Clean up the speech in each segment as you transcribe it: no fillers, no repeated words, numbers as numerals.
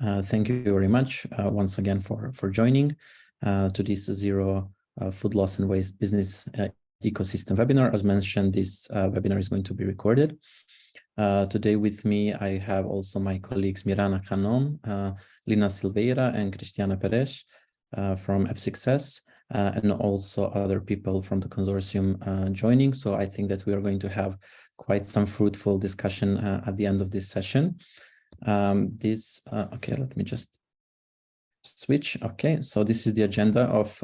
Thank you very much once again for joining to this Zero Food Loss and Waste Business Ecosystem webinar. As mentioned, this webinar is going to be recorded. Today with me, I have also my colleagues Mirana Canon, Lina Silveira, and Cristiana Perez from F6S, and also other people from the consortium joining. So I think that we are going to have quite some fruitful discussion at the end of this session. Okay, let me just switch. Okay, so this is the agenda of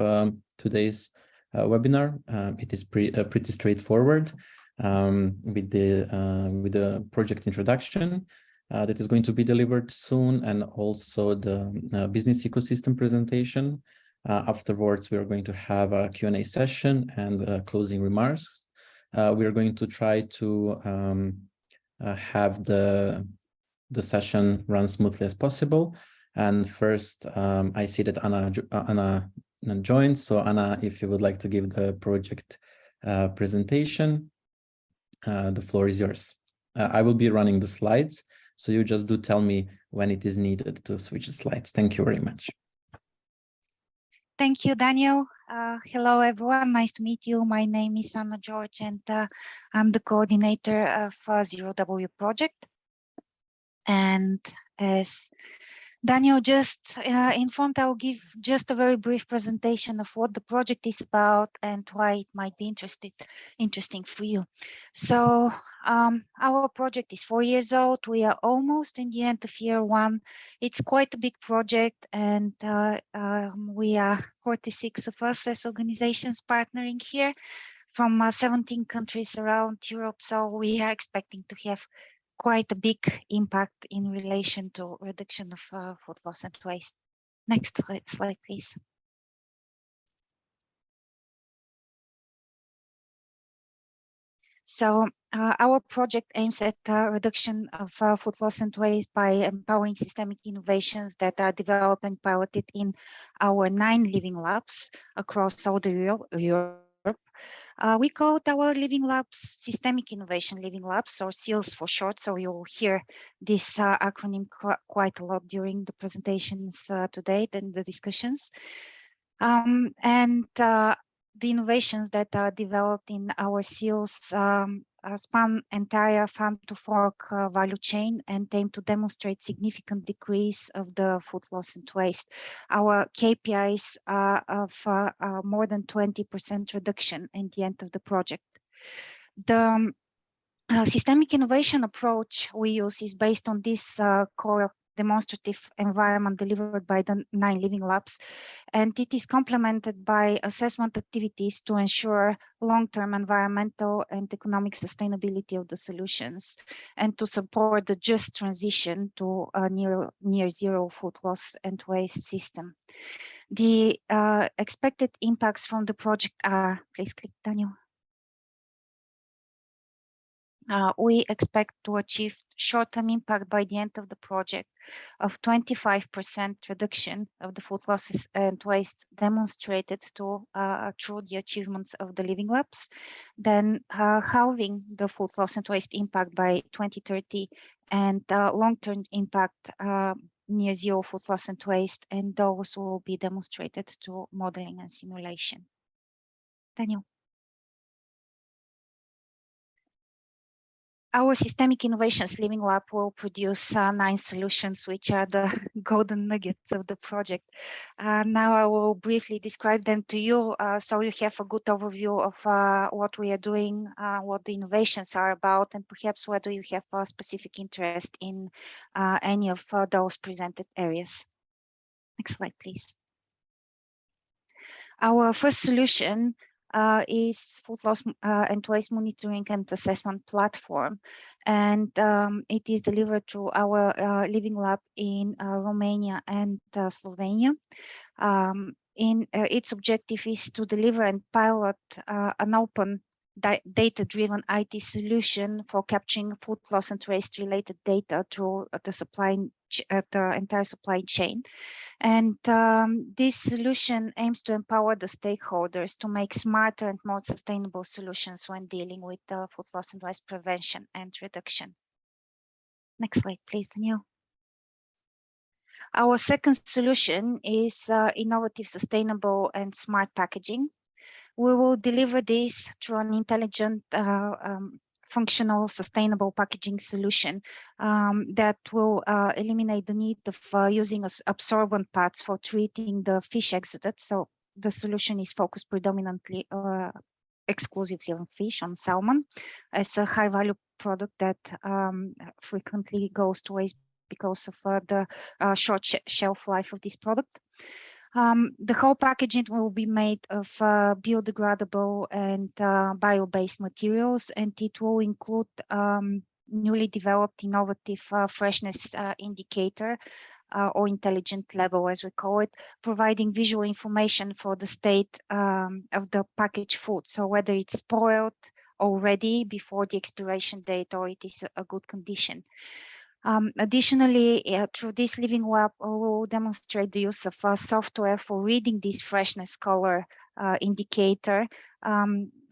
today's webinar. It is pretty straightforward with the project introduction that is going to be delivered soon, and also the business ecosystem presentation. Afterwards, we are going to have a Q&A session and closing remarks. We are going to try to have the session run smoothly as possible. And first, I see that Anna joined. So Anna, if you would like to give the project presentation, the floor is yours. I will be running the slides, so you just do tell me when it is needed to switch the slides. Thank you very much. Thank you, Daniel. Hello, everyone. Nice to meet you. My name is Anna George, and I'm the coordinator of ZeroFLW project. And as Daniel just informed, I will give just a very brief presentation of what the project is about and why it might be interesting for you. So our project is 4 years old. We are almost in the end of year one. It's quite a big project, and we are 46 of us as organizations partnering here from 17 countries around Europe. So we are expecting to have quite a big impact in relation to reduction of food loss and waste. Next slide, please. So our project aims at reduction of food loss and waste by empowering systemic innovations that are developed and piloted in our 9 living labs across all Europe. We call our living labs Systemic Innovation Living Labs, or SEALs for short. So you'll hear this acronym quite a lot during the presentations today and the discussions. The innovations that are developed in our SEALs span entire farm to fork value chain and aim to demonstrate significant decrease of the food loss and waste. Our KPIs are of more than 20% reduction at the end of the project. The systemic innovation approach we use is based on this core demonstrative environment delivered by the 9 living labs, and it is complemented by assessment activities to ensure long-term environmental and economic sustainability of the solutions and to support the just transition to a near zero food loss and waste system. The expected impacts from the project are, please click, Daniel. We expect to achieve short-term impact by the end of the project of 25% reduction of the food losses and waste demonstrated through the achievements of the living labs, then halving the food loss and waste impact by 2030, and long-term impact near zero food loss and waste, and those will be demonstrated through modeling and simulation. Daniel. Our Systemic Innovations Living Lab will produce 9 solutions, which are the golden nuggets of the project. Now I will briefly describe them to you, so you have a good overview of what we are doing, what the innovations are about, and perhaps whether you have a specific interest in any of those presented areas. Next slide, please. Our first solution is food loss and waste monitoring and assessment platform, and it is delivered through our living lab in Romania and Slovenia. Its objective is to deliver and pilot an open data-driven IT solution for capturing food loss and waste related data through the entire supply chain. And this solution aims to empower the stakeholders to make smarter and more sustainable solutions when dealing with food loss and waste prevention and reduction. Next slide, please, Daniel. Our second solution is innovative, sustainable, and smart packaging. We will deliver this through an intelligent, functional, sustainable packaging solution that will eliminate the need of using absorbent pads for treating the fish exudate. So the solution is focused predominantly exclusively on fish, on salmon, as a high value product that frequently goes to waste because of the short shelf life of this product. The whole packaging will be made of biodegradable and bio-based materials, and it will include newly developed innovative freshness indicator or intelligent label, as we call it, providing visual information for the state of the packaged food. So whether it's spoiled already before the expiration date or it is a good condition. Additionally, through this living web, we will demonstrate the use of software for reading this freshness color indicator,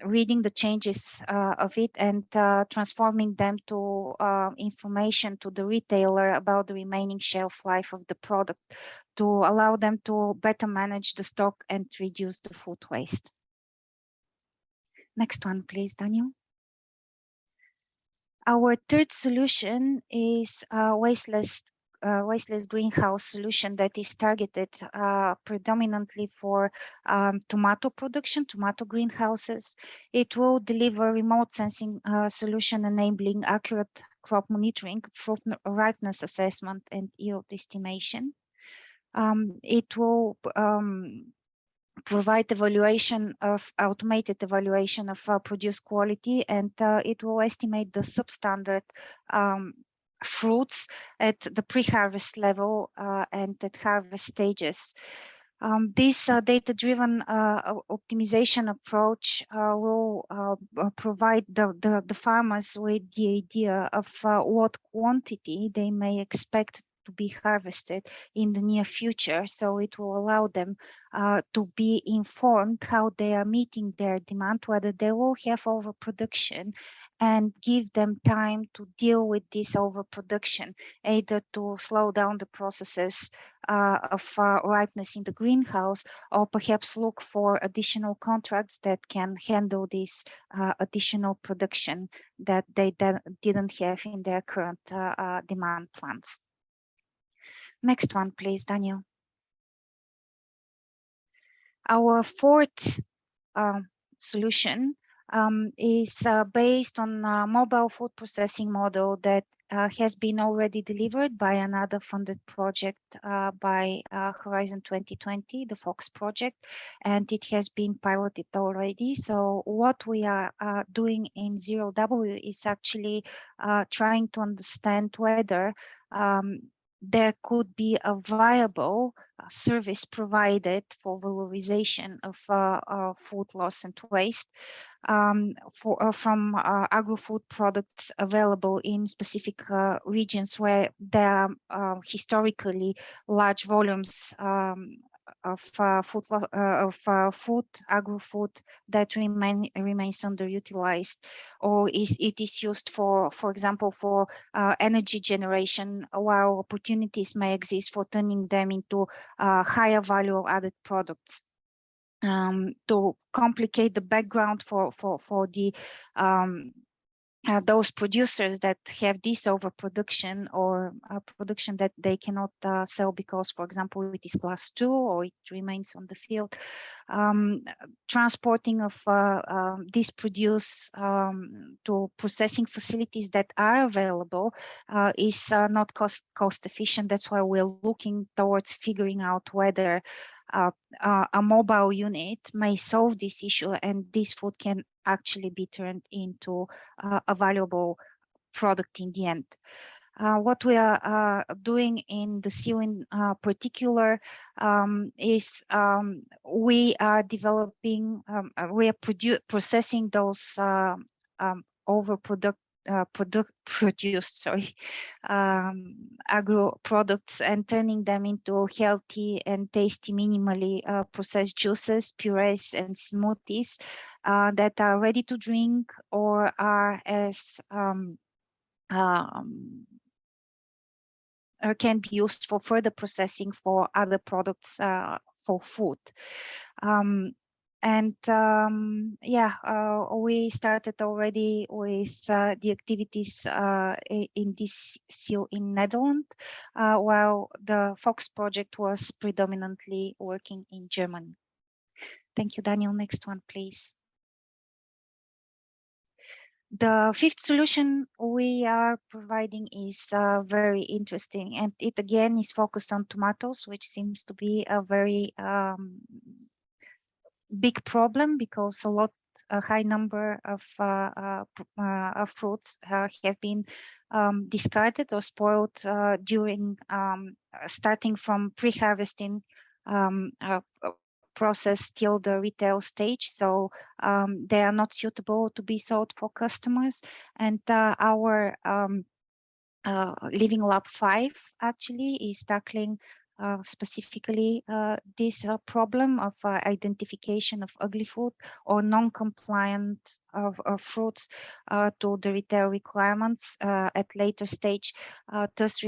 reading the changes of it and transforming them to information to the retailer about the remaining shelf life of the product to allow them to better manage the stock and reduce the food waste. Next one, please, Daniel. Our third solution is a wasteless greenhouse solution that is targeted predominantly for tomato production, tomato greenhouses. It will deliver remote sensing solution enabling accurate crop monitoring, fruit ripeness assessment, and yield estimation. It will provide automated evaluation of produce quality, and it will estimate the substandard fruits at the pre-harvest level and at harvest stages. This data-driven optimization approach will provide the farmers with the idea of what quantity they may expect to be harvested in the near future. So it will allow them to be informed how they are meeting their demand, whether they will have overproduction, and give them time to deal with this overproduction, either to slow down the processes of ripeness in the greenhouse, or perhaps look for additional contracts that can handle this additional production that they didn't have in their current demand plans. Next one, please, Daniel. Our fourth solution is based on a mobile food processing model that has been already delivered by another funded project by Horizon 2020, the FOX project, and it has been piloted already. So what we are doing in ZeroFLW is actually trying to understand whether there could be a viable service provided for valorization of food loss and waste from agro-food products available in specific regions where there are historically large volumes of agro-food that remains underutilized, or it is used for example, for energy generation, while opportunities may exist for turning them into higher value added products. To complicate the background for the those producers that have this overproduction or production that they cannot sell because, for example, it is class 2 or it remains on the field. Transporting of this produce to processing facilities that are available is not cost efficient. That's why we're looking towards figuring out whether a mobile unit may solve this issue, and this food can actually be turned into a valuable product in the end. What we are doing in the seal in particular is we are developing, we are processing those produced agro products and turning them into healthy and tasty, minimally processed juices, purees, and smoothies that are ready to drink or are as can be used for further processing for other products for food. We started already with the activities in this seal in Netherlands, while the Fox project was predominantly working in Germany. Thank you, Daniel. Next one, please. The fifth solution we are providing is very interesting, and it again is focused on tomatoes, which seems to be a very big problem because a high number of fruits have been discarded or spoiled during starting from pre-harvesting process till the retail stage. So they are not suitable to be sold for customers. And our Living Lab 5 actually is tackling specifically this problem of identification of ugly fruit or non-compliant of fruits to the retail requirements at later stage, thus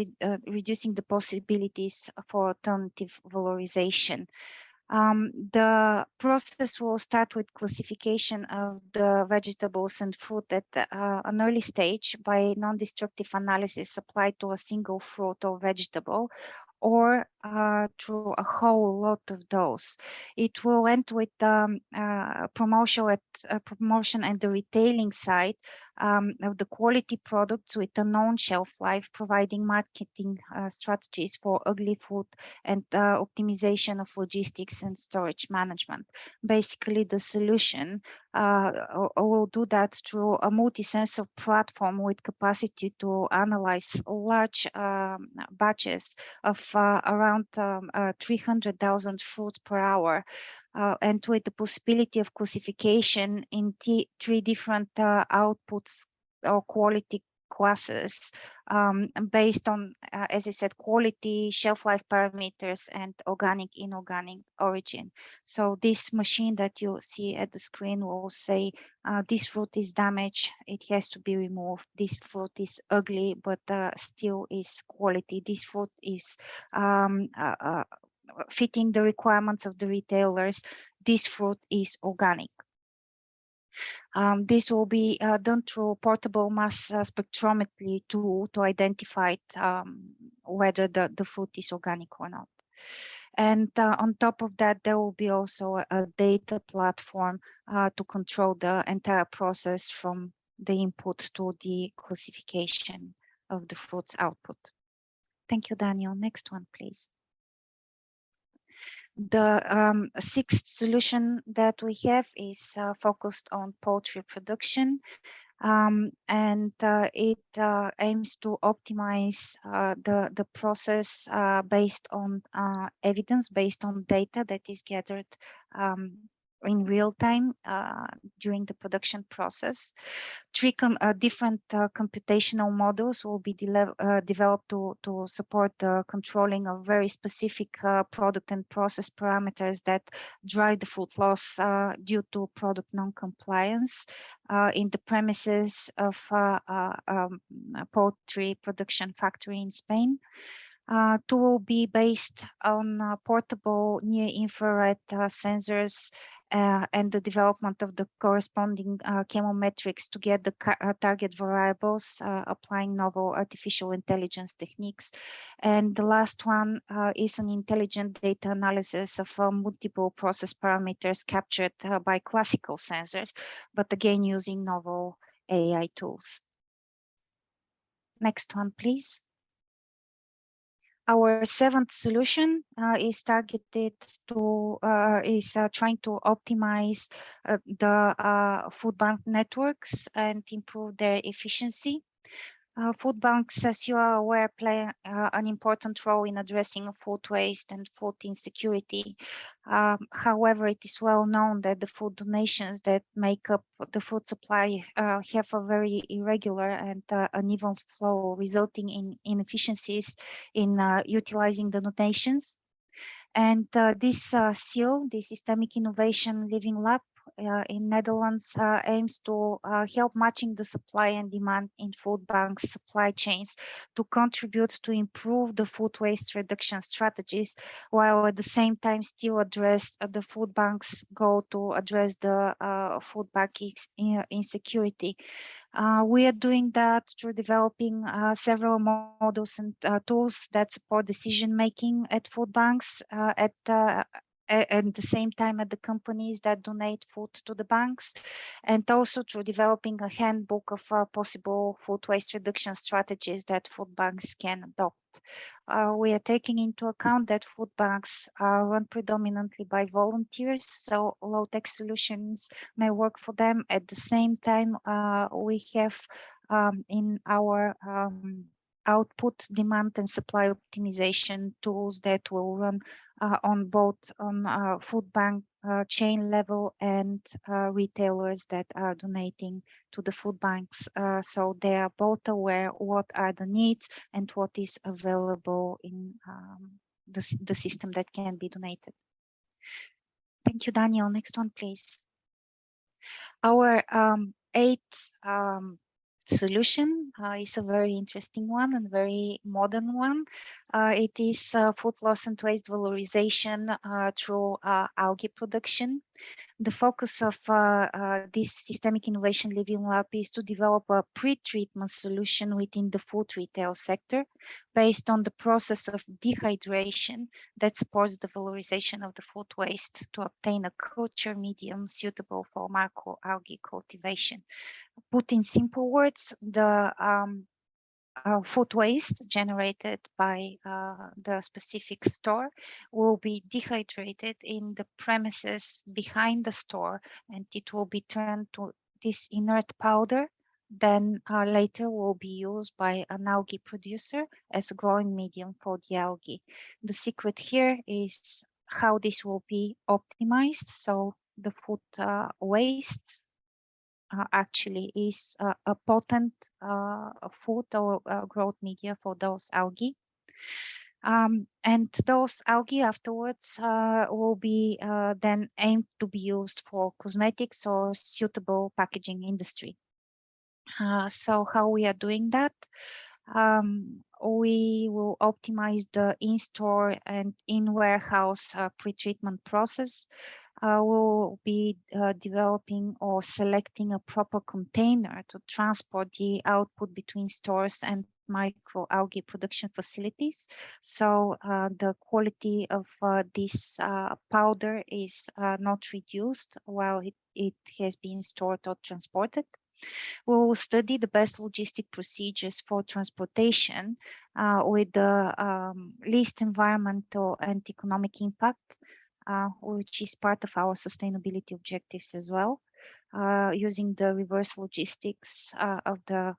reducing the possibilities for alternative valorization. The process will start with classification of the vegetables and fruit at an early stage by non-destructive analysis applied to a single fruit or vegetable, or through a whole lot of those. It will end with promotion and the retailing side of the quality products with a known shelf life, providing marketing strategies for ugly food and optimization of logistics and storage management. Basically, the solution will do that through a multi-sensor platform with capacity to analyze large batches of around 300,000 fruits per hour, and with the possibility of classification in three different outputs or quality classes based on, as I said, quality, shelf life parameters, and organic, inorganic origin. So this machine that you see at the screen will say, this fruit is damaged, it has to be removed. This fruit is ugly, but still is quality. This fruit is fitting the requirements of the retailers. This fruit is organic. This will be done through portable mass spectrometry tool to identify whether the fruit is organic or not. And on top of that, there will be also a data platform to control the entire process from the input to the classification of the fruit's output. Thank you, Daniel. Next one, please. The sixth solution that we have is focused on poultry production, and it aims to optimize the process based on evidence, based on data that is gathered in real time during the production process. Three different computational models will be developed to support the controlling of very specific product and process parameters that drive the food loss due to product non-compliance in the premises of a poultry production factory in Spain. Two will be based on portable near-infrared sensors and the development of the corresponding chemometrics to get the target variables, applying novel artificial intelligence techniques. And the last one is an intelligent data analysis of multiple process parameters captured by classical sensors, but again using novel AI tools. Next one, please. Our seventh solution is targeted to trying to optimize the food bank networks and improve their efficiency. Food banks, as you are aware, play an important role in addressing food waste and food insecurity. However, it is well known that the food donations that make up the food supply have a very irregular and uneven flow, resulting in inefficiencies in utilizing the donations. And this seal, the Systemic Innovation Living Lab, in Netherlands aims to help matching the supply and demand in food banks supply chains to contribute to improve the food waste reduction strategies, while at the same time still address the food banks' goal to address the food bank insecurity. We are doing that through developing several models and tools that support decision making at food banks at the same time at the companies that donate food to the banks, and also through developing a handbook of possible food waste reduction strategies that food banks can adopt. We are taking into account that food banks are run predominantly by volunteers, so low-tech solutions may work for them. At the same time, we have in our output, demand, and supply optimization tools that will run on both on food bank chain level and retailers that are donating to the food banks. So they are both aware what are the needs and what is available in the system that can be donated. Thank you, Daniel. Next one, please. Our eighth solution is a very interesting one and very modern one. It is food loss and waste valorization through algae production. The focus of this systemic innovation living lab is to develop a pre-treatment solution within the food retail sector based on the process of dehydration that supports the valorization of the food waste to obtain a culture medium suitable for microalgae cultivation. Put in simple words, the food waste generated by the specific store will be dehydrated in the premises behind the store, and it will be turned to this inert powder, then later will be used by an algae producer as a growing medium for the algae. The secret here is how this will be optimized. So the food waste actually is a potent food or growth media for those algae. And those algae afterwards will be then aimed to be used for cosmetics or suitable packaging industry. So how we are doing that? We will optimize the in-store and in-warehouse pre-treatment process. We'll be developing or selecting a proper container to transport the output between stores and microalgae production facilities. So the quality of this powder is not reduced while it has been stored or transported. We will study the best logistic procedures for transportation with the least environmental and economic impact, which is part of our sustainability objectives as well, using the reverse logistics of the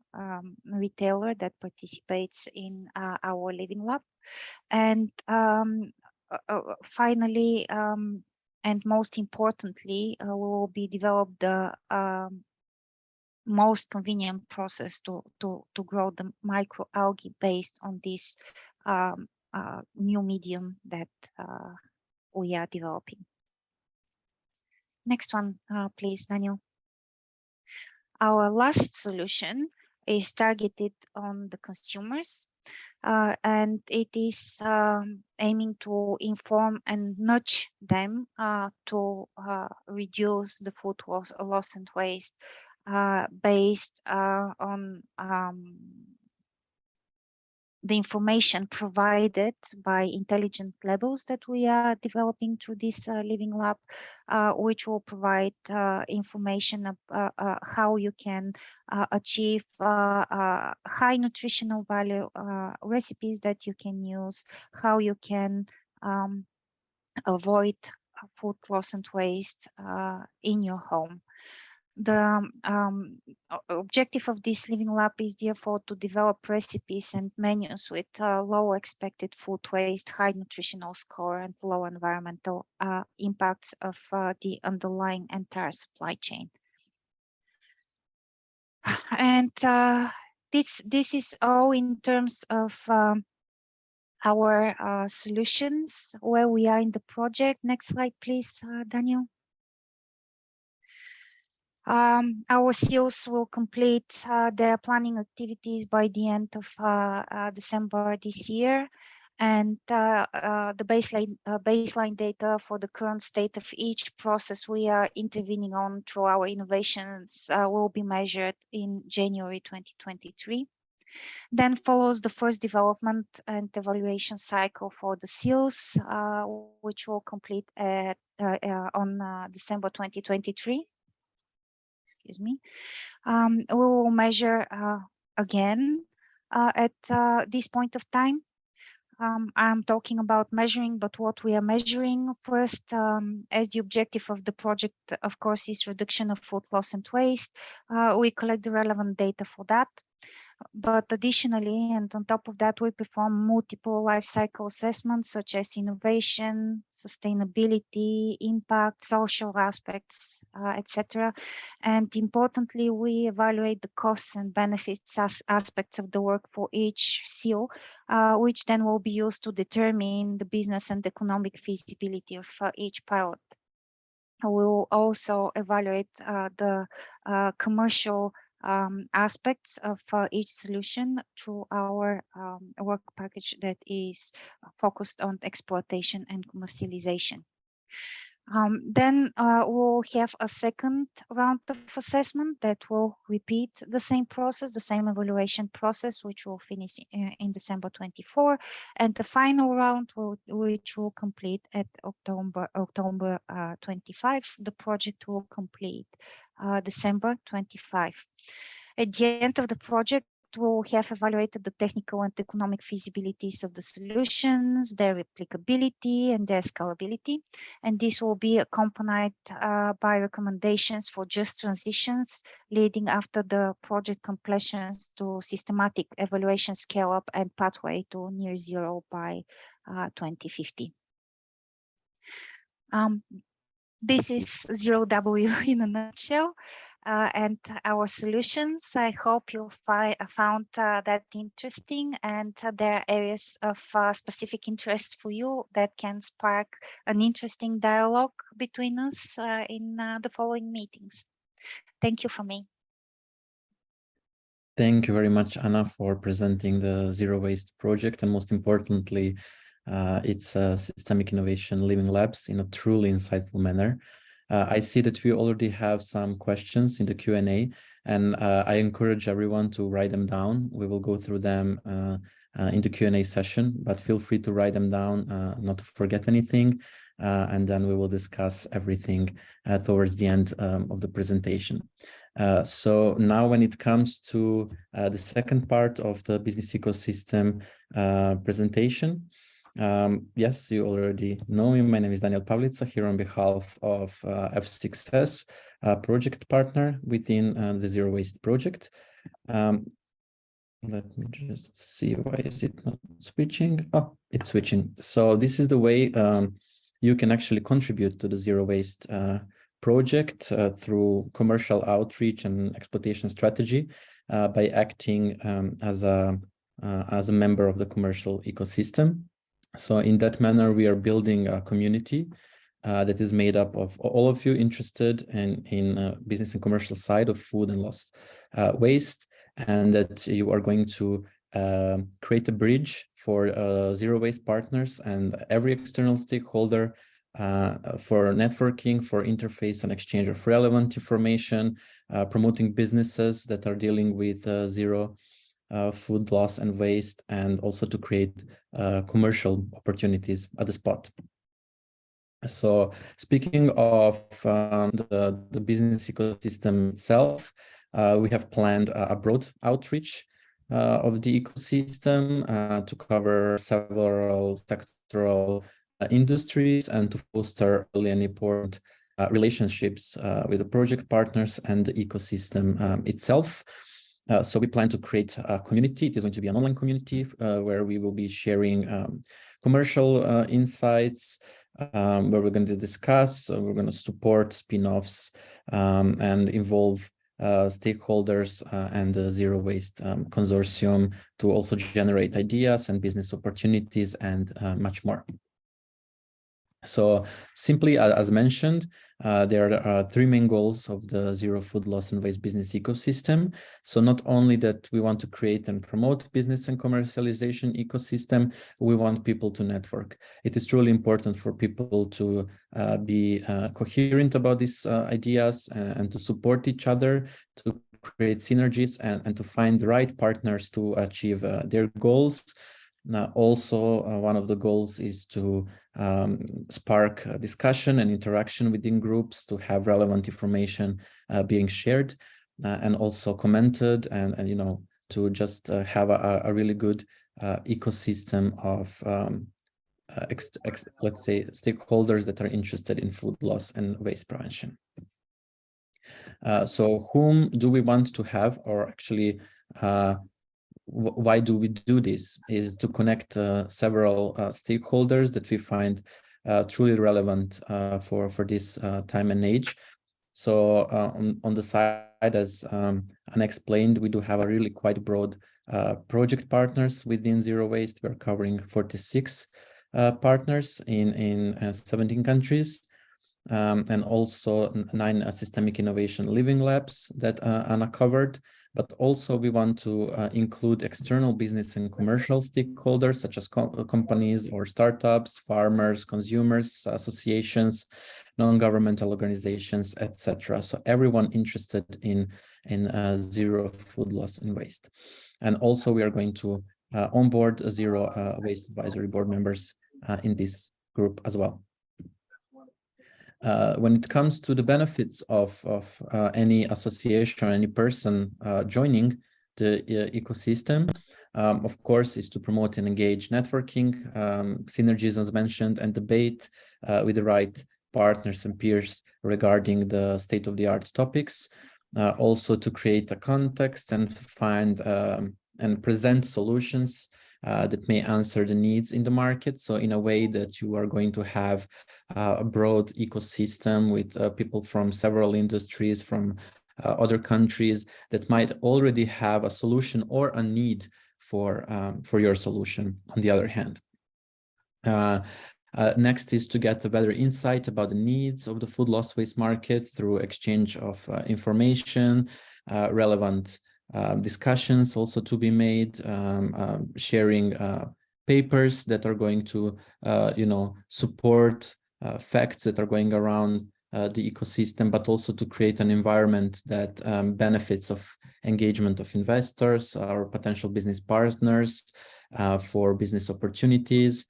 retailer that participates in our living lab. And finally, and most importantly, we will be develop the most convenient process to grow the microalgae based on this new medium that we are developing. Next one, please, Daniel. Our last solution is targeted on the consumers, and it is aiming to inform and nudge them to reduce the food loss and waste based on the information provided by intelligent labels that we are developing through this living lab, which will provide information of how you can achieve high nutritional value recipes that you can use, how you can avoid food loss and waste in your home. The objective of this living lab is therefore to develop recipes and menus with low expected food waste, high nutritional score, and low environmental impacts of the underlying entire supply chain. And this is all in terms of our solutions, where we are in the project. Next slide, please, Daniel. Our seals will complete their planning activities by the end of December this year, and the baseline data for the current state of each process we are intervening on through our innovations will be measured in January 2023. Then follows the first development and evaluation cycle for the seals, which will complete on December 2023. Excuse me. We will measure again at this point of time. I'm talking about measuring, but what we are measuring first, as the objective of the project, of course, is reduction of food loss and waste. We collect the relevant data for that. But additionally, and on top of that, we perform multiple life cycle assessments such as innovation, sustainability, impact, social aspects, etc. And importantly, we evaluate the costs and benefits aspects of the work for each seal, which then will be used to determine the business and economic feasibility of each pilot. We will also evaluate the commercial aspects of each solution through our work package that is focused on exploitation and commercialization. Then we'll have a second round of assessment that will repeat the same process, the same evaluation process, which will finish in December 24, and the final round which will complete at October 25. The project will complete December 25. At the end of the project, we'll have evaluated the technical and economic feasibilities of the solutions, their applicability and their scalability. And this will be accompanied by recommendations for just transitions leading after the project completions to systematic evaluation, scale up and pathway to near zero by 2050. This is ZeroFLW in a nutshell. And our solutions. I hope you found that interesting, and there are areas of specific interest for you that can spark an interesting dialogue between us in the following meetings. Thank you for me. Thank you very much, Anna, for presenting the Zero Waste project, and most importantly, its systemic innovation living labs in a truly insightful manner. I see that we already have some questions in the Q&A, and I encourage everyone to write them down. We will go through them in the Q&A session, but feel free to write them down, not to forget anything, and then we will discuss everything towards the end of the presentation. So now when it comes to the second part of the business ecosystem presentation, yes, you already know me. My name is Daniel Pavlica, here on behalf of F6S, project partner within the Zero Waste project. Let me just see, why is it not switching? Oh, it's switching. So this is the way you can actually contribute to the Zero Waste project through commercial outreach and exploitation strategy by acting as a member of the commercial ecosystem. So in that manner, we are building a community that is made up of all of you interested in business and commercial side of food and lost waste, and that you are going to create a bridge for zero waste partners and every external stakeholder for networking, for interface and exchange of relevant information, promoting businesses that are dealing with zero food loss and waste, and also to create commercial opportunities at the spot. So speaking of the business ecosystem itself, we have planned a broad outreach of the ecosystem to cover several sectoral industries and to foster early and important relationships with the project partners and the ecosystem itself. So we plan to create a community. It is going to be an online community where we will be sharing commercial insights, where we're going to discuss, we're going to support spin-offs and involve stakeholders and the Zero Waste Consortium to also generate ideas and business opportunities and much more. So simply, as mentioned, There are three main goals of the zero food loss and waste business ecosystem. So not only that we want to create and promote business and commercialization ecosystem, we want people to network. It is truly important for people to be coherent about these ideas and to support each other, to create synergies and to find the right partners to achieve their goals. Now, also, one of the goals is to spark discussion and interaction within groups, to have relevant information being shared and also commented, and you know, to just have a really good ecosystem of let's say stakeholders that are interested in food loss and waste prevention. So whom do we want to have, or actually why do we do this, is to connect several stakeholders that we find truly relevant for this time and age. So on the side, as Anna explained, we do have a really quite broad project partners within Zero Waste. We're covering 46 partners in 17 countries. And also 9 systemic innovation living labs that Anna covered. But also we want to include external business and commercial stakeholders, such as companies or startups, farmers, consumers, associations, non-governmental organizations, etc. So everyone interested in zero food loss and waste. And also we are going to onboard Zero Waste Advisory Board members in this group as well. When it comes to the benefits of any association or any person joining the ecosystem, of course, is to promote and engage networking, synergies as mentioned, and debate with the right partners and peers regarding the state-of-the-art topics. Also to create a context and find and present solutions that may answer the needs in the market. So in a way that you are going to have a broad ecosystem with people from several industries, from other countries that might already have a solution or a need for your solution, on the other hand. Next is to get a better insight about the needs of the food loss waste market through exchange of information, relevant discussions also to be made, sharing papers that are going to, you know, support facts that are going around the ecosystem, but also to create an environment that benefits of engagement of investors or potential business partners for business opportunities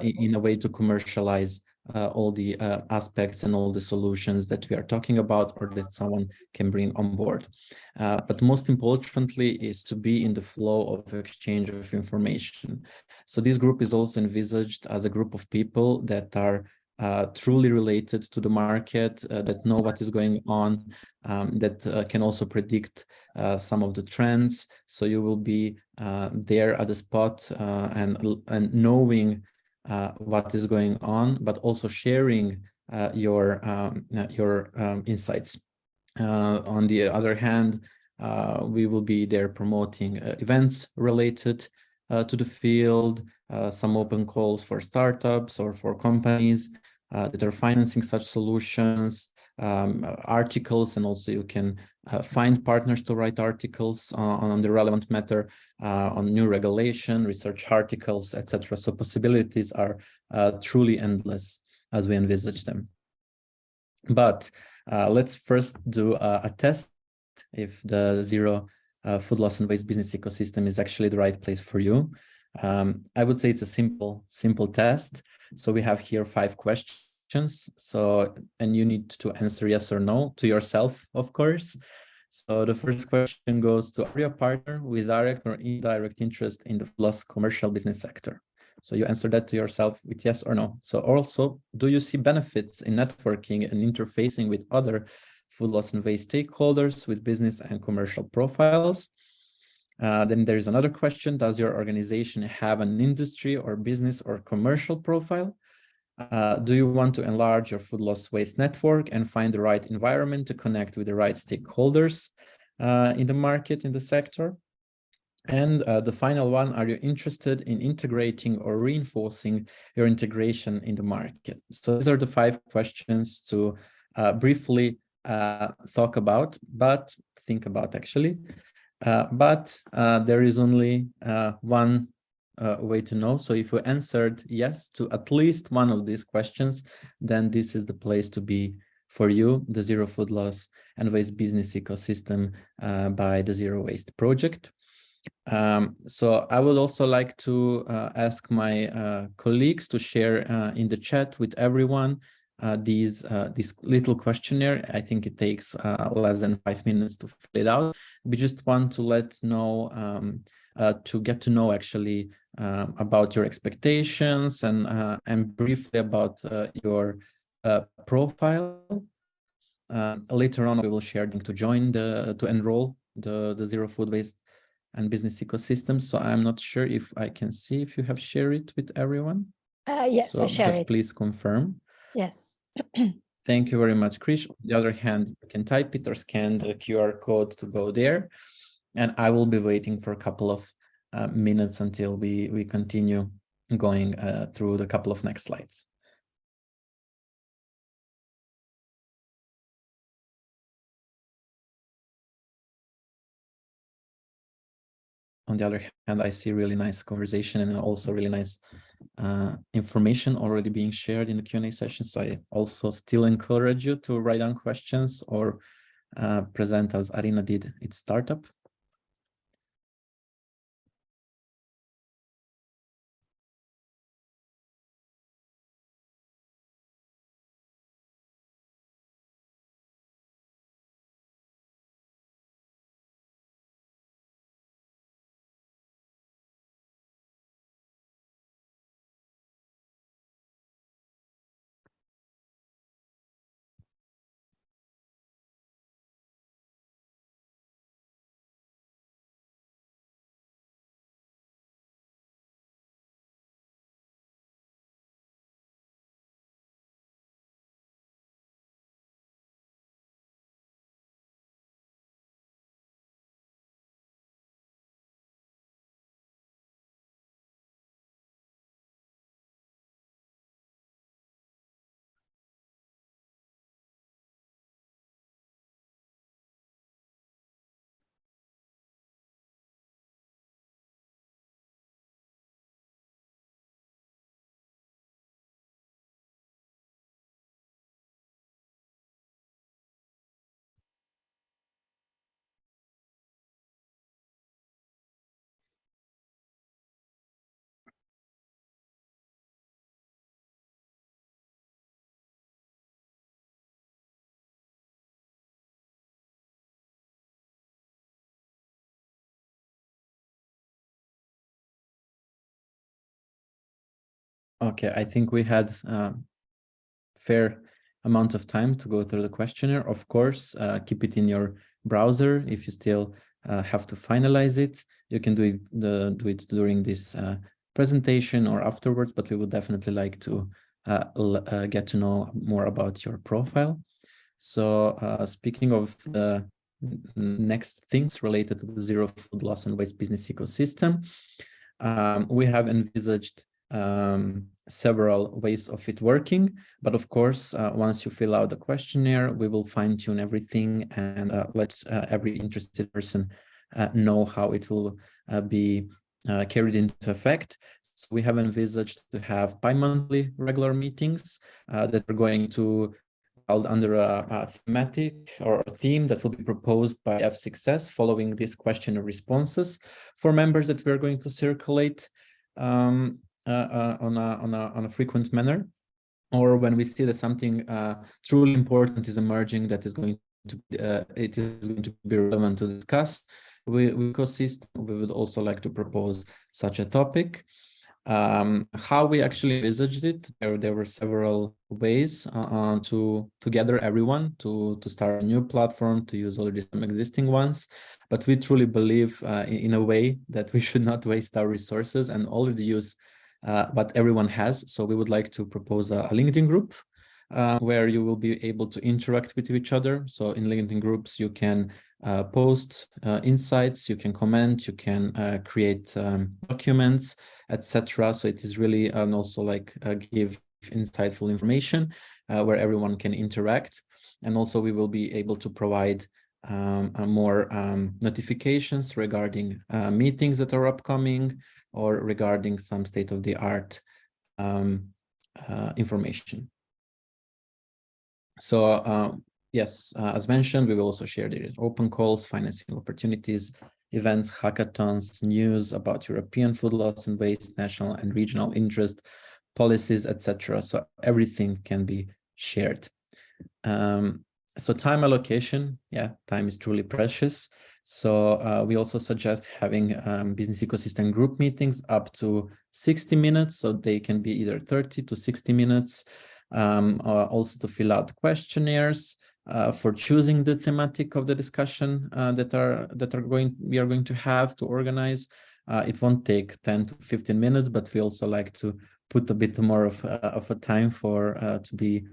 in a way to commercialize all the aspects and all the solutions that we are talking about or that someone can bring on board. But most importantly is to be in the flow of exchange of information. So this group is also envisaged as a group of people that are truly related to the market, that know what is going on, that can also predict some of the trends. So you will be there at the spot and knowing what is going on, but also sharing your insights. On the other hand, we will be there promoting events related to the field, some open calls for startups or for companies that are financing such solutions, articles, and also you can find partners to write articles on the relevant matter, on new regulation, research articles, etc. So possibilities are truly endless as we envisage them. But let's first do a test if the zero food loss and waste business ecosystem is actually the right place for you. I would say it's a simple test. So we have here 5 questions. So, and you need to answer yes or no to yourself, of course. So the first question goes to, are you a partner with direct or indirect interest in the food loss commercial business sector? So you answer that to yourself with yes or no. So also, do you see benefits in networking and interfacing with other food loss and waste stakeholders with business and commercial profiles? Then there's another question. Does your organization have an industry or business or commercial profile? Do you want to enlarge your food loss waste network and find the right environment to connect with the right stakeholders in the market, in the sector? And the final one, are you interested in integrating or reinforcing your integration in the market? So these are the 5 questions to briefly think about actually. But there is only one way to know. So if you answered yes to at least one of these questions, then this is the place to be for you, the Zero Food Loss and Waste Business Ecosystem by the Zero Waste Project. So I would also like to ask my colleagues to share in the chat with everyone this little questionnaire. I think it takes less than 5 minutes to fill it out. We just want to to get to know actually about your expectations and briefly about your profile. Later on, we will share the link to join to enroll the Zero Food Waste and Business Ecosystem. So I'm not sure if I can see if you have shared it with everyone. Yes, so I share just it. Please confirm. Yes. Thank you very much, Krish. On the other hand, you can type it or scan the QR code to go there. And I will be waiting for a couple of minutes until we continue going through the couple of next slides. On the other hand, I see really nice conversation and also really nice information already being shared in the Q&A session. So I also still encourage you to write down questions or present as Arina did its startup. Okay, I think we had fair amount of time to go through the questionnaire. Of course, keep it in your browser. If you still have to finalize it, you can do it during this presentation or afterwards, but we would definitely like to get to know more about your profile. So speaking of the next things related to the Zero Food Loss and Waste Business Ecosystem, we have envisaged several ways of it working, but of course, once you fill out the questionnaire, we will fine-tune everything and let every interested person know how it will be carried into effect. So we have envisaged to have bi-monthly regular meetings that are going to held under a thematic or a theme that will be proposed by F6S following these questionnaire responses for members that we're going to circulate on a frequent manner, or when we see that something truly important is emerging that is going to be relevant to discuss with ecosystem, we would also like to propose such a topic. How we actually envisaged it, there were several ways to gather everyone to start a new platform, to use already some existing ones, but we truly believe in a way that we should not waste our resources and already use what everyone has. So we would like to propose a LinkedIn group where you will be able to interact with each other. So in LinkedIn groups, you can post insights, you can comment, you can create documents, etc. So it is really and also like give insightful information where everyone can interact. And also we will be able to provide more notifications regarding meetings that are upcoming or regarding some state-of-the-art information. So yes, as mentioned, we will also share the open calls, financing opportunities, events, hackathons, news about European food loss and waste, national and regional interest, policies, etc. So everything can be shared. So time allocation, yeah, time is truly precious. So we also suggest having business ecosystem group meetings up to 60 minutes. So they can be either 30 to 60 minutes. Also to fill out questionnaires for choosing the thematic of the discussion we are going to have to organize. It won't take 10 to 15 minutes, but we also like to put a bit more of a time for to be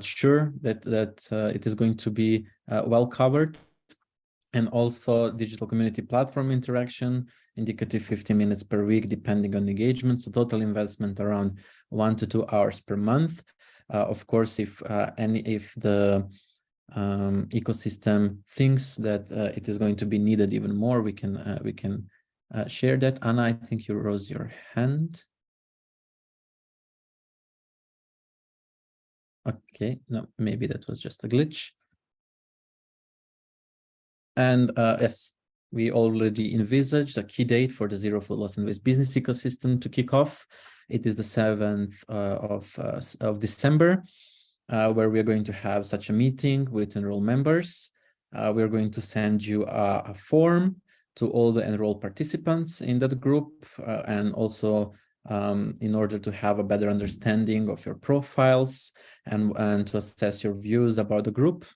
sure that it is going to be well covered. And also digital community platform interaction, indicative 15 minutes per week, depending on engagement. So total investment around 1 to 2 hours per month. Of course, if the ecosystem thinks that it is going to be needed even more, we can share that. Anna, I think you rose your hand. Okay, no, maybe that was just a glitch. And yes, we already envisaged a key date for the Zero Food Loss and Waste business ecosystem to kick off. It is the 7th of December, where we are going to have such a meeting with enrolled members. We are going to send you a form to all the enrolled participants in that group, and also in order to have a better understanding of your profiles and to assess your views about the group.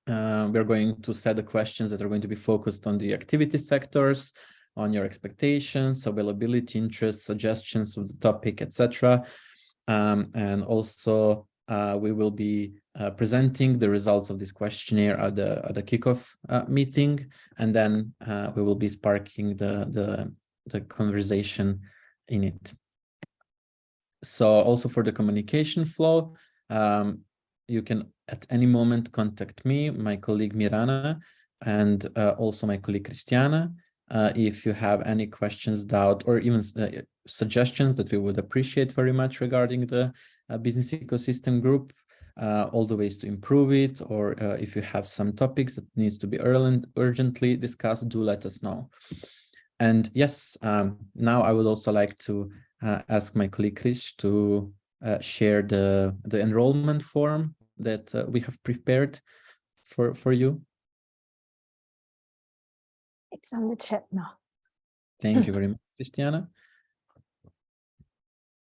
We're going to set the questions that are going to be focused on the activity sectors, on your expectations, availability, interests, suggestions of the topic, etc. And also we will be presenting the results of this questionnaire at the kickoff meeting, and then we will be sparking the conversation in it. So also for the communication flow, you can at any moment contact me, my colleague Mirana, and also my colleague Cristiana, if you have any questions, doubt, or even suggestions that we would appreciate very much regarding the business ecosystem group, all the ways to improve it, or if you have some topics that needs to be urgently discussed, do let us know. And yes, now I would also like to ask my colleague Chris to share the enrollment form that we have prepared for you. It's on the chat now. Thank you very much, Christiana.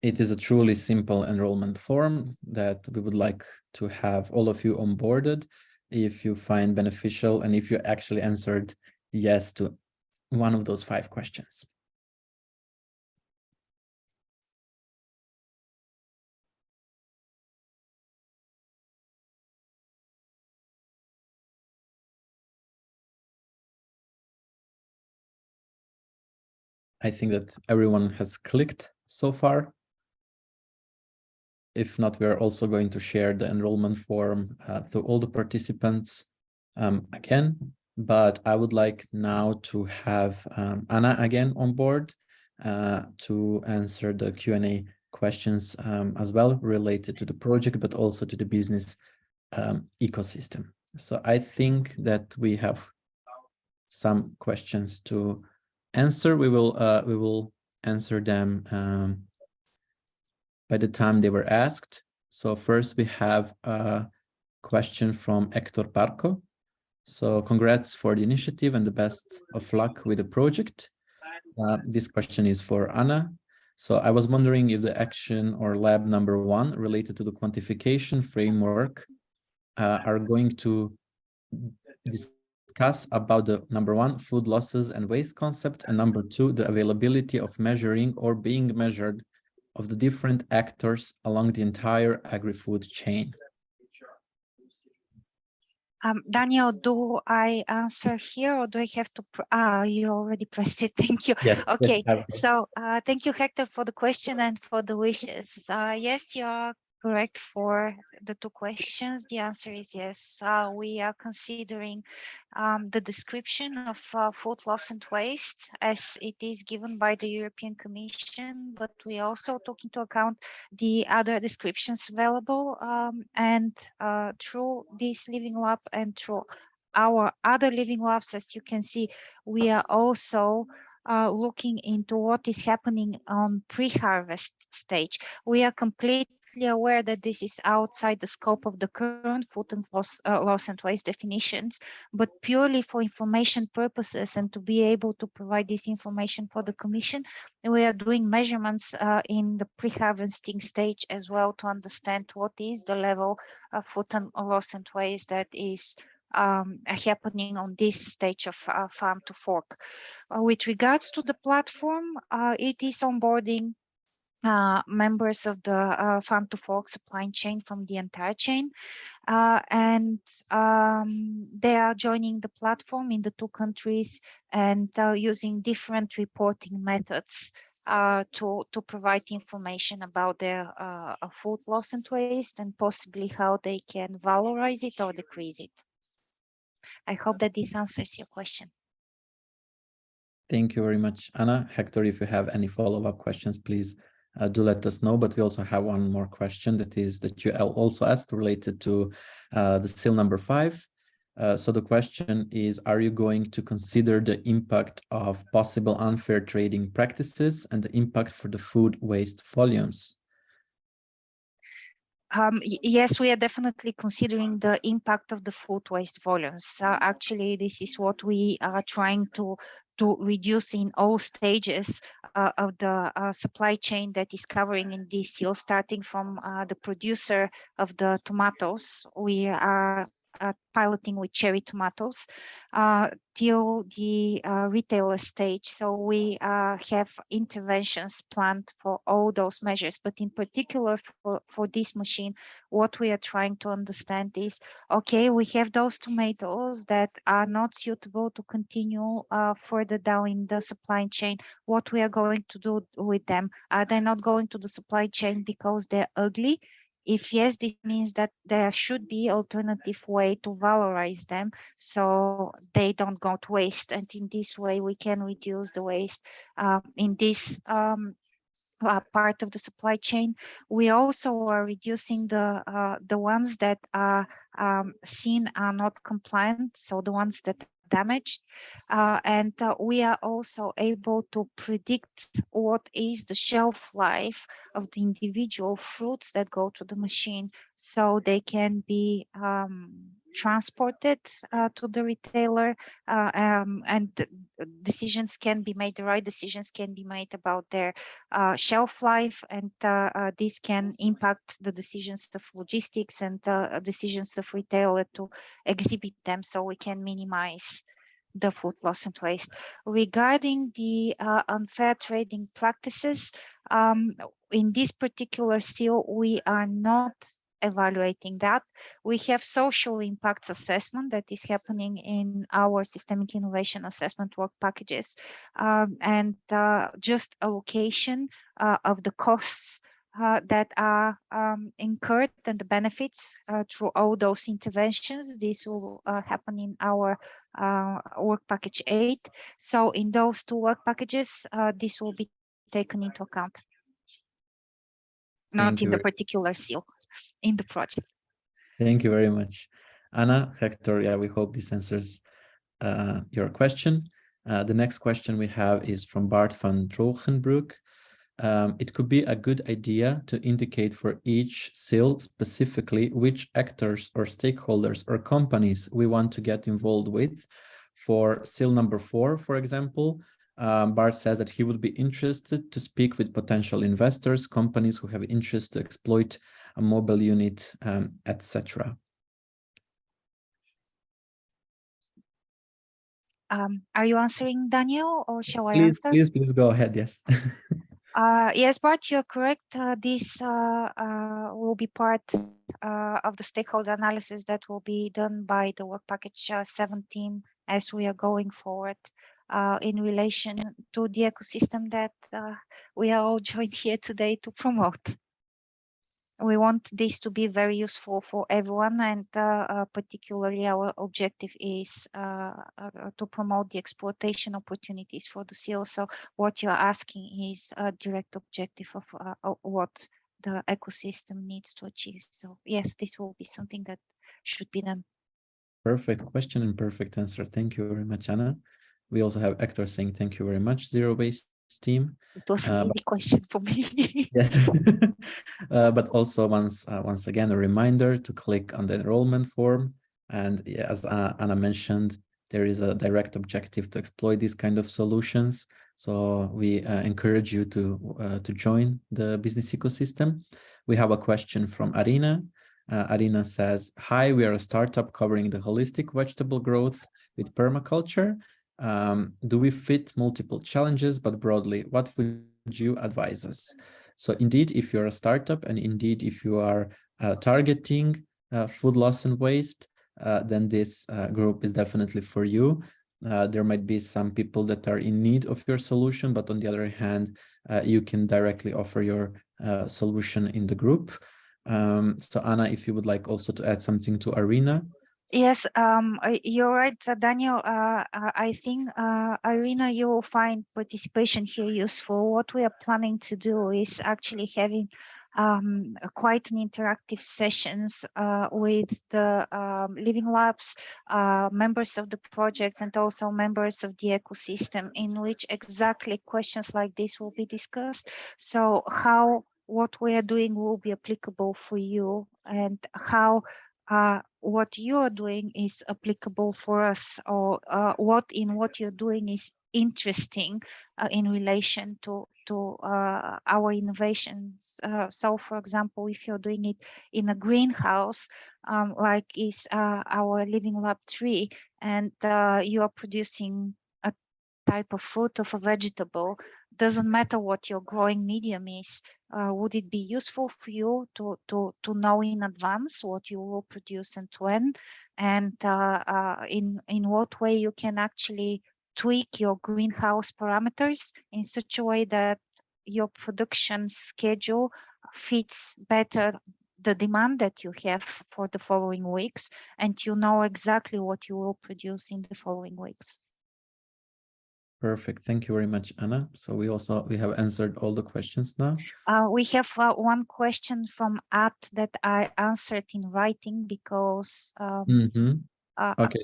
It is a truly simple enrollment form that we would like to have all of you onboarded if you find beneficial and if you actually answered yes to one of those 5 questions. I think that everyone has clicked so far. If not, we are also going to share the enrollment form to all the participants again. But I would like now to have Anna again on board to answer the Q&A questions as well related to the project, but also to the business ecosystem. So I think that we have some questions to answer. We will answer them by the time they were asked. So first we have a question from Hector Parco. So congrats for the initiative and the best of luck with the project. This question is for Anna. So I was wondering if the action or lab number 1 related to the quantification framework are going to discuss about the number 1, food losses and waste concept, and number 2, the availability of measuring or being measured of the different actors along the entire agri-food chain. Daniel, do I answer here or do I have to? You already pressed it. Thank you. Yes. Okay. Yes, so thank you, Hector, for the question and for the wishes. Yes, you are correct for the two questions? The answer is yes. We are considering the description of food loss and waste as it is given by the European Commission, but we also took into account the other descriptions available, and through this living lab and through our other living labs, as you can see, we are also looking into what is happening on pre-harvest stage. We are completely aware that this is outside the scope of the current food and loss and waste definitions, but purely for information purposes and to be able to provide this information for the Commission, we are doing measurements in the pre-harvesting stage as well to understand what is the level of food and loss and waste that is happening on this stage of farm to fork. With regards to the platform, it is onboarding members of the farm to fork supply chain from the entire chain, and they are joining the platform in the two countries and using different reporting methods to provide information about their food loss and waste and possibly how they can valorize it or decrease it. I hope that this answers your question. Thank you very much, Anna. Hector, if you have any follow-up questions, please do let us know. But we also have one more question that you also asked related to the seal number 5. So the question is, are you going to consider the impact of possible unfair trading practices and the impact for the food waste volumes? Yes, we are definitely considering the impact of the food waste volumes. Actually, this is what we are trying to reduce in all stages of the supply chain that is covering in this seal, starting from the producer of the tomatoes. We are piloting with cherry tomatoes till the retailer stage. So we have interventions planned for all those measures, but in particular for this machine, what we are trying to understand is, okay, we have those tomatoes that are not suitable to continue further down in the supply chain. What we are going to do with them? Are they not going to the supply chain because they're ugly? If yes, this means that there should be alternative way to valorize them so they don't go to waste. And in this way, we can reduce the waste in this part of the supply chain. We also are reducing the ones that are seen are not compliant, so the ones that are damaged, and we are also able to predict what is the shelf life of the individual fruits that go to the machine, so they can be transported to the retailer, and decisions can be made, the right decisions can be made about their shelf life, and this can impact the decisions of logistics and decisions of retailer to exhibit them, so we can minimize the food loss and waste. Regarding the unfair trading practices, in this particular seal, we are not evaluating that. We have social impacts assessment that is happening in our systemic innovation assessment work packages, and just allocation of the costs that are incurred and the benefits through all those interventions. This will happen in our work package 8. So in those two work packages, this will be taken into account. Not in the particular seal, in the project. Thank you very much, Anna. Hector, yeah, we hope this answers your question. The next question we have is from Bart van Trogenbroek. It could be a good idea to indicate for each seal specifically which actors or stakeholders or companies we want to get involved with. For seal number 4, for example, Bart says that he would be interested to speak with potential investors, companies who have interest to exploit a mobile unit, etc. Are you answering, Daniel, or shall I answer? Please go ahead, yes. Yes, Bart, you're correct. This will be part of the stakeholder analysis that will be done by the work package 17 as we are going forward in relation to the ecosystem that we are all joined here today to promote. we want this to be very useful for everyone, and particularly our objective is to promote the exploitation opportunities for the seal. So what you're asking is a direct objective of what the ecosystem needs to achieve. So yes, this will be something that should be done. Perfect question and perfect answer. Thank you very much, Anna. We also have Hector saying thank you very much, Zero Waste team. It was an easy question for me. Yes, but also once again, a reminder to click on the enrollment form. And yeah, as Anna mentioned, there is a direct objective to exploit these kind of solutions. So we encourage you to join the business ecosystem. We have a question from Arina. Arina says, hi, we are a startup covering the holistic vegetable growth with permaculture. Do we fit multiple challenges, but broadly, what would you advise us? So indeed, if you're a startup and indeed, if you are targeting food loss and waste, then this group is definitely for you. There might be some people that are in need of your solution, but on the other hand, you can directly offer your solution in the group. So Anna, if you would like also to add something to Arina. Yes, you're right, Daniel. I think, Irina, you will find participation here useful. What we are planning to do is actually having quite an interactive sessions with the Living Labs, members of the project, and also members of the ecosystem, in which exactly questions like this will be discussed. So how what we are doing will be applicable for you, and how what you are doing is applicable for us, or what you're doing is interesting in relation to our innovations. So for example, if you're doing it in a greenhouse, like is our Living Lab tree, and you are producing a type of fruit of a vegetable, doesn't matter what your growing medium is. Would it be useful for you to know in advance what you will produce and when, and in what way you can actually tweak your greenhouse parameters in such a way that your production schedule fits better the demand that you have for the following weeks, and you know exactly what you will produce in the following weeks. Perfect. Thank you very much, Anna. So we have answered all the questions now. We have one question from At that I answered in writing because Okay.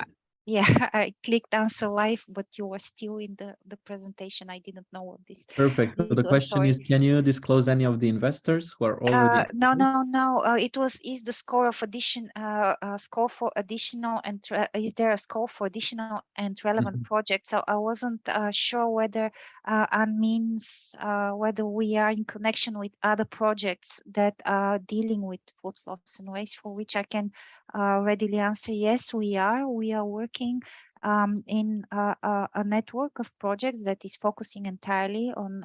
yeah, I clicked answer live, but you were still in the presentation. I didn't know what this. Perfect. So the question is, can you disclose any of the investors who are already? No. It was, is the score of addition score for additional, and is there a score for additional and relevant projects? So I wasn't sure whether means whether we are in connection with other projects that are dealing with food loss and waste, for which I can readily answer yes, we are. We are working in a network of projects that is focusing entirely on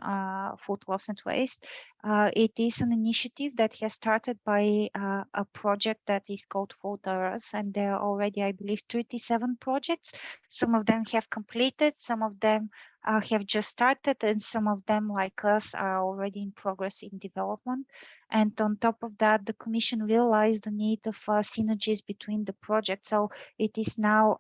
food loss and waste. It is an initiative that has started by a project that is called Food Earth, and there are already, I believe, 37 projects. Some of them have completed, some of them have just started, and some of them, like us, are already in progress in development. And on top of that, the Commission realized the need of synergies between the projects. So it is now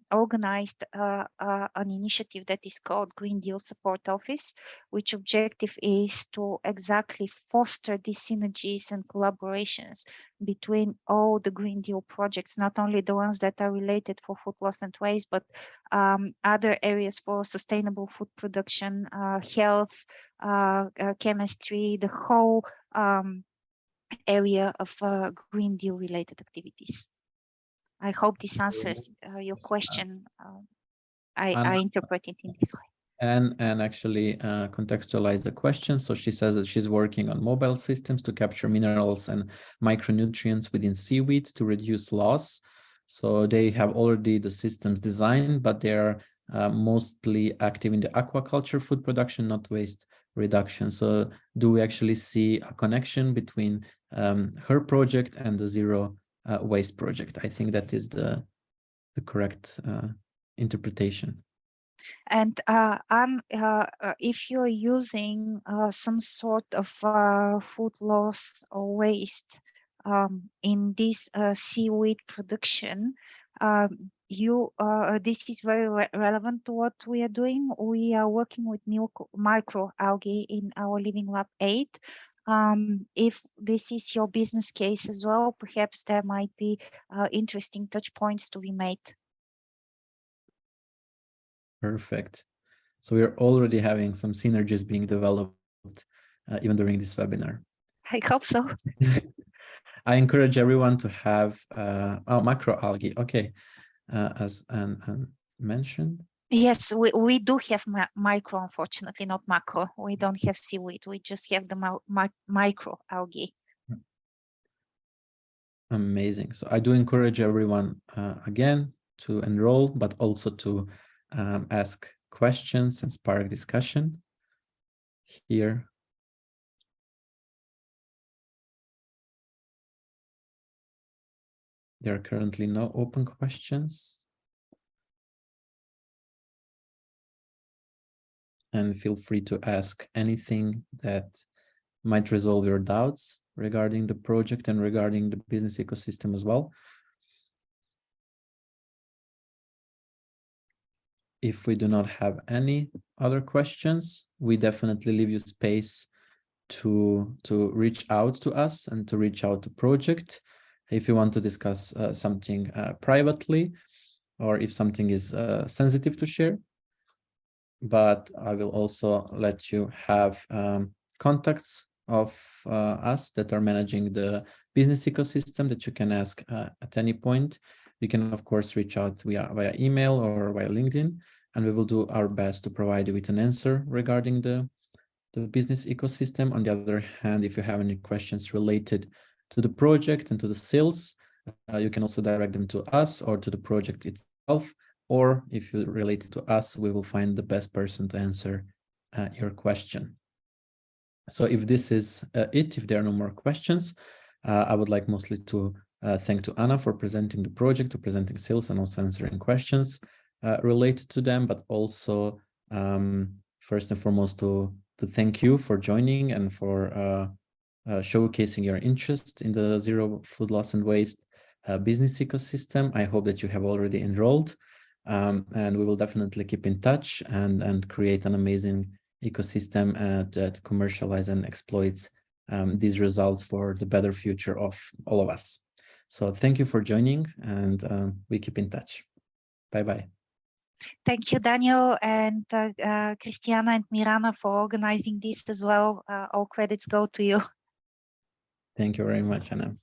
organized an initiative that is called Green Deal Support Office, which objective is to exactly foster these synergies and collaborations between all the Green Deal projects, not only the ones that are related for food loss and waste, but other areas for sustainable food production, health, chemistry, the whole area of Green Deal related activities. I hope this answers your question. I interpret it in this way. And actually contextualize the question. So she says that she's working on mobile systems to capture minerals and micronutrients within seaweed to reduce loss. So they have already the systems designed, but they are mostly active in the aquaculture food production, not waste reduction. So do we actually see a connection between her project and the Zero Waste project? I think that is the correct interpretation. And if you're using some sort of food loss or waste in this seaweed production, this is very relevant to what we are doing. We are working with microalgae in our Living Lab 8. If this is your business case as well, perhaps there might be interesting touch points to be made. Perfect. So we're already having some synergies being developed even during this webinar. I hope so. I encourage everyone to have macroalgae. Okay, as mentioned. Yes, we do have micro, unfortunately, not macro. We don't have seaweed. We just have the micro algae. Amazing. So I do encourage everyone again to enroll, but also to ask questions and spark discussion here. There are currently no open questions. And feel free to ask anything that might resolve your doubts regarding the project and regarding the business ecosystem as well. If we do not have any other questions, we definitely leave you space to reach out to us and to reach out to project if you want to discuss something privately, or if something is sensitive to share. But I will also let you have contacts of us that are managing the business ecosystem that you can ask at any point. You can, of course, reach out via email or via LinkedIn, and we will do our best to provide you with an answer regarding the business ecosystem. On the other hand, if you have any questions related to the project and to the sales, you can also direct them to us or to the project itself. Or if you relate it to us, we will find the best person to answer your question. So if this is if there are no more questions, I would like mostly to thank to Anna for presenting the project, to presenting sales, and also answering questions related to them, but also first and foremost to thank you for joining and for showcasing your interest in the zero food loss and waste business ecosystem. I hope that you have already enrolled, and we will definitely keep in touch and create an amazing ecosystem that commercializes and exploits these results for the better future of all of us. So thank you for joining, and we keep in touch. Bye-bye. Thank you, Daniel, and Christiana and Mirana for organizing this as well. All credits go to you. Thank you very much, Anna.